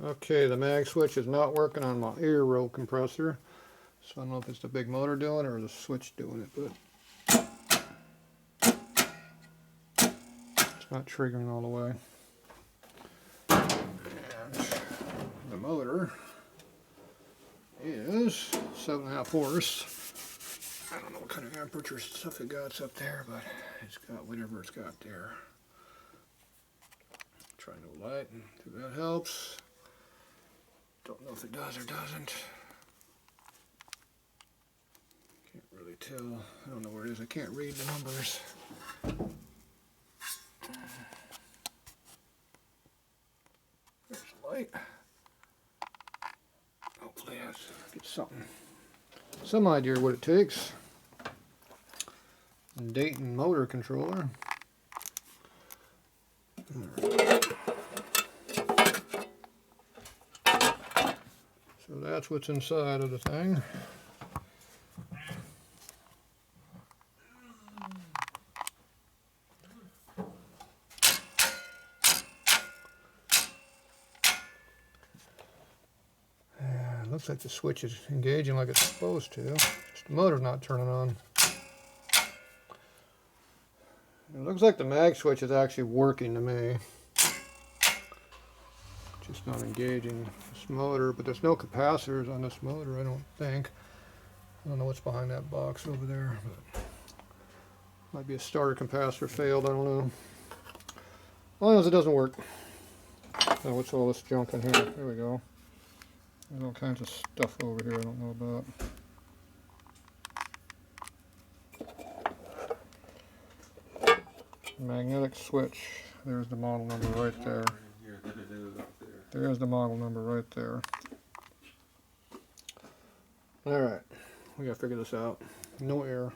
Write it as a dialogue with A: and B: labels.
A: Okay, the mag switch is not working on my ear roll compressor. So I don't know if it's the big motor doing it or the switch doing it, but it's not triggering all the way. And the motor is 7.5 horse. I don't know what kind of amperature stuff it got up there, but it's got whatever it's got there. Try no light, if that helps. Don't know if it does or doesn't. Can't really tell. I don't know where it is. I can't read the numbers. There's light. Hopefully I get something. Some idea what it takes. Dayton motor controller. So that's what's inside of the thing. And it looks like the switch is engaging like it's supposed to. Just the motor's not turning on. It looks like the mag switch is actually working to me. Just not engaging this motor, but there's no capacitors on this motor, I don't think. I don't know what's behind that box over there, but might be a starter capacitor failed, I don't know. All I know is it doesn't work. Now what's all this junk in here? There we go. There's all kinds of stuff over here I don't know about. Magnetic switch. There's the model number right there. There's the model number right there. Alright, we gotta figure this out. No error.